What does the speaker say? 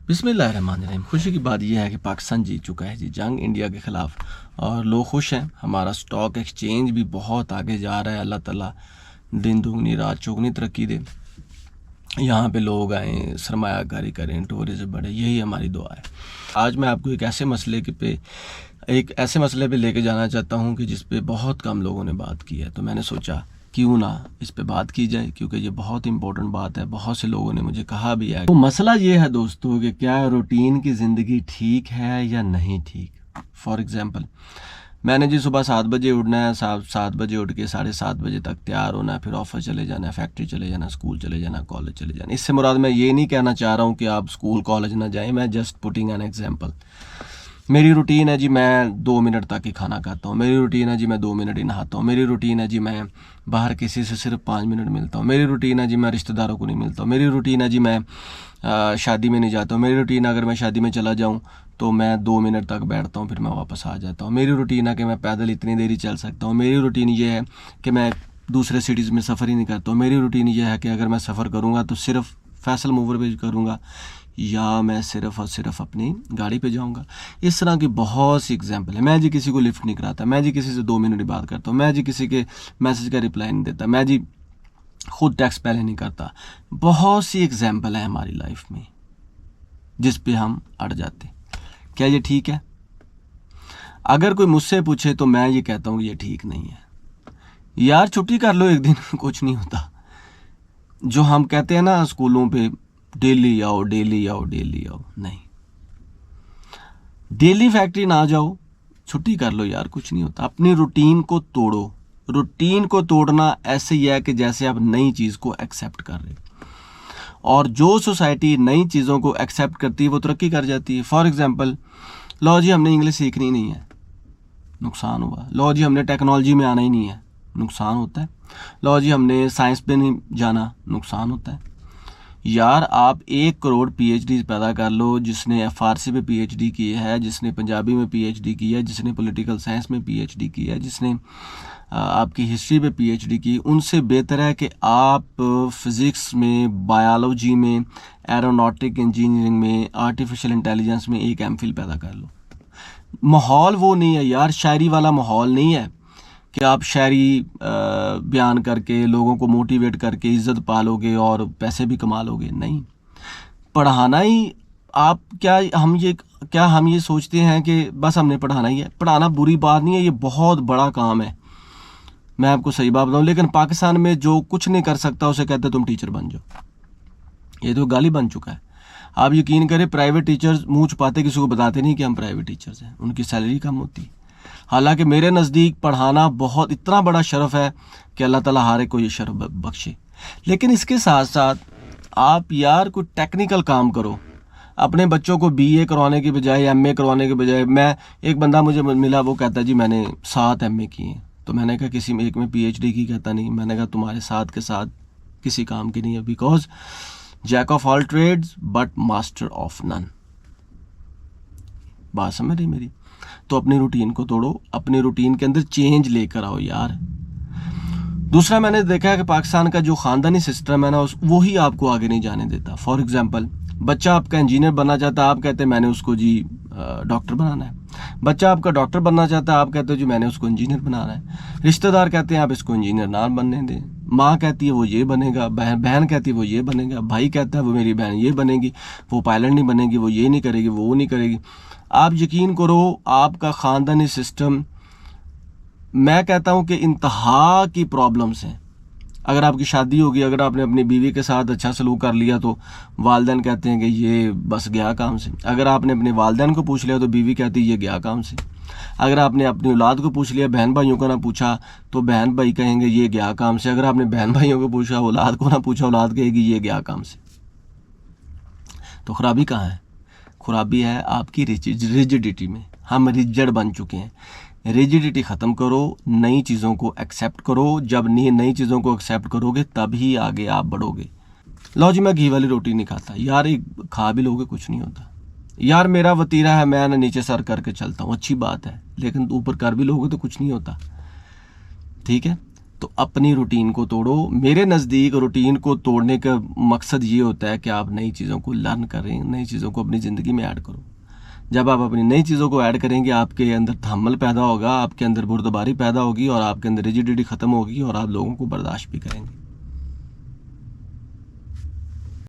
बिस्मिल्लाहिर्रहमानिर्रहीम। खुशी की बात यह है कि पाकिस्तान जीत चुका है जी जंग इंडिया के ख़िलाफ़, और लोग खुश हैं। हमारा स्टॉक एक्सचेंज भी बहुत आगे जा रहा है। अल्लाह ताला दिन दुगनी रात चौगनी तरक्की दे। यहाँ पे लोग आएँ, सरमायाकारी करें, टूरिज़्म बढ़े, यही हमारी दुआ है। आज मैं आपको एक ऐसे मसले पे लेके जाना चाहता हूँ कि जिस पे बहुत कम लोगों ने बात की है। तो मैंने सोचा क्यों ना इस पे बात की जाए, क्योंकि ये बहुत इंपॉर्टेंट बात है। बहुत से लोगों ने मुझे कहा भी है। तो मसला ये है दोस्तों कि क्या रूटीन की ज़िंदगी ठीक है या नहीं ठीक। फॉर एग्ज़ाम्पल, मैंने जी सुबह 7 बजे उठना है, 7 बजे उठ के 7:30 बजे तक तैयार होना है, फिर ऑफिस चले जाना है, फैक्ट्री चले जाना, स्कूल चले जाना, कॉलेज चले जाना। इससे मुराद मैं ये नहीं कहना चाह रहा हूँ कि आप स्कूल कॉलेज ना जाएं, मैं जस्ट पुटिंग एन एग्जांपल। मेरी रूटीन है जी मैं 2 मिनट तक ही खाना खाता हूँ। मेरी रूटीन है जी मैं 2 मिनट ही नहाता हूँ। मेरी रूटीन है जी मैं बाहर किसी से सिर्फ 5 मिनट मिलता हूँ। मेरी रूटीन है जी मैं रिश्तेदारों को नहीं मिलता हूँ। मेरी रूटीन है जी मैं शादी में नहीं जाता हूँ। मेरी रूटीन अगर मैं शादी में चला जाऊँ तो मैं 2 मिनट तक बैठता हूँ, फिर मैं वापस आ जाता हूँ। मेरी रूटीन है कि मैं पैदल इतनी देर ही चल सकता हूँ। मेरी रूटीन ये है कि मैं दूसरे सिटीज़ में सफ़र ही नहीं करता हूँ। मेरी रूटीन ये है कि अगर मैं सफ़र करूँगा तो सिर्फ फैसल मूवर पे करूँगा, या मैं सिर्फ और सिर्फ अपनी गाड़ी पे जाऊँगा। इस तरह की बहुत सी एग्जांपल है। मैं जी किसी को लिफ्ट नहीं कराता, मैं जी किसी से 2 मिनट ही बात करता हूँ, मैं जी किसी के मैसेज का रिप्लाई नहीं देता, मैं जी खुद टैक्स पहले नहीं करता। बहुत सी एग्जांपल है हमारी लाइफ में जिस पे हम अड़ जाते। क्या ये ठीक है? अगर कोई मुझसे पूछे तो मैं ये कहता हूँ ये ठीक नहीं है। यार छुट्टी कर लो एक दिन, कुछ नहीं होता। जो हम कहते हैं ना स्कूलों पे, डेली आओ डेली आओ डेली आओ, नहीं, डेली फैक्ट्री ना जाओ, छुट्टी कर लो यार, कुछ नहीं होता। अपनी रूटीन को तोड़ो। रूटीन को तोड़ना ऐसे ही है कि जैसे आप नई चीज़ को एक्सेप्ट कर रहे हो, और जो सोसाइटी नई चीज़ों को एक्सेप्ट करती है वो तरक्की कर जाती है। फॉर एग्जांपल, लो जी हमने इंग्लिश सीखनी नहीं है, नुकसान हुआ। लो जी हमने टेक्नोलॉजी में आना ही नहीं है, नुकसान होता है। लो जी हमने साइंस पे नहीं जाना, नुकसान होता है। यार आप 1 करोड़ PhD पैदा कर लो, जिसने फारसी में PhD की है, जिसने पंजाबी में PhD की है, जिसने पॉलिटिकल साइंस में PhD की है, जिसने आपकी हिस्ट्री पे PhD की, उनसे बेहतर है कि आप फिज़िक्स में, बायोलॉजी में, एरोनॉटिक इंजीनियरिंग में, आर्टिफिशियल इंटेलिजेंस में एक MPhil पैदा कर लो। माहौल वो नहीं है यार, शायरी वाला माहौल नहीं है कि आप शायरी बयान करके लोगों को मोटिवेट करके इज़्ज़त पालोगे और पैसे भी कमा लोगे। नहीं, पढ़ाना ही आप क्या हम ये सोचते हैं कि बस हमने पढ़ाना ही है। पढ़ाना बुरी बात नहीं है, ये बहुत बड़ा काम है, मैं आपको सही बात बताऊँ। लेकिन पाकिस्तान में जो कुछ नहीं कर सकता उसे कहते तुम टीचर बन जाओ। ये तो गाली बन चुका है। आप यकीन करें, प्राइवेट टीचर्स मुँह छुपाते, किसी को बताते नहीं कि हम प्राइवेट टीचर्स हैं, उनकी सैलरी कम होती है। हालांकि मेरे नज़दीक पढ़ाना बहुत इतना बड़ा शरफ है कि अल्लाह ताला हर एक को ये शरफ बख्शे। लेकिन इसके साथ साथ आप यार कोई टेक्निकल काम करो। अपने बच्चों को BA करवाने के बजाय, MA करवाने के बजाय, मैं एक बंदा मुझे मिला, वो कहता जी मैंने 7 MA किए। तो मैंने कहा किसी में एक में PhD की, कहता नहीं। मैंने कहा तुम्हारे साथ के साथ किसी काम की नहीं है, because jack of all trades but master of none. बात समझ रही मेरी? तो अपनी रूटीन को तोड़ो, अपनी रूटीन के अंदर चेंज लेकर आओ यार। दूसरा, मैंने देखा है कि पाकिस्तान का जो ख़ानदानी सिस्टम है ना, वो ही आपको आगे नहीं जाने देता। फॉर एग्जांपल, बच्चा आपका इंजीनियर बनना चाहता है, आप कहते हैं मैंने उसको जी डॉक्टर बनाना है। बच्चा आपका डॉक्टर बनना चाहता है, आप कहते हो जी मैंने उसको इंजीनियर बनाना है। रिश्तेदार कहते हैं आप इसको इंजीनियर ना बनने दें। माँ कहती है वो ये बनेगा, बहन कहती है वो ये बनेगा, भाई कहता है वो मेरी बहन ये बनेगी, वो पायलट नहीं बनेगी, वो ये नहीं करेगी, वो नहीं करेगी। आप यकीन करो, आपका ख़ानदानी सिस्टम, मैं कहता हूं कि इंतहा की प्रॉब्लम्स हैं। अगर आपकी शादी होगी, अगर आपने अपनी बीवी के साथ अच्छा सलूक कर लिया तो वालिदैन कहते हैं कि ये बस गया काम से। अगर आपने अपने वालिदैन को पूछ लिया तो बीवी कहती है ये गया काम से। अगर आपने अपनी औलाद को पूछ लिया, बहन भाइयों को ना पूछा, तो बहन भाई कहेंगे ये गया काम से। अगर आपने बहन भाइयों को पूछा, औलाद को ना पूछा, औलाद कहेगी ये गया काम से। तो खराबी कहाँ है? खराबी है आपकी रिजिडिटी में। हम रिजिड बन चुके हैं। रिजिडिटी ख़त्म करो, नई चीज़ों को एक्सेप्ट करो। जब नई चीज़ों को एक्सेप्ट करोगे तभी आगे आप बढ़ोगे। लो जी मैं घी वाली रोटी नहीं खाता, यार एक खा भी लोगे कुछ नहीं होता। यार मेरा वतीरा है, मैं ना नीचे सर करके चलता हूँ, अच्छी बात है, लेकिन ऊपर कर भी लोगे तो कुछ नहीं होता। ठीक है, तो तो अपनी रूटीन को तोड़ो। मेरे नज़दीक रूटीन को तोड़ने का मकसद ये होता है कि आप नई चीज़ों को लर्न करें, नई चीज़ों को अपनी ज़िंदगी में ऐड करो। जब आप अपनी नई चीज़ों को ऐड करेंगे, आपके अंदर तहम्मुल पैदा होगा, आपके अंदर बुर्दबारी पैदा होगी और आपके अंदर रिजिडिटी ख़त्म होगी और आप लोगों को बर्दाश्त भी करेंगे।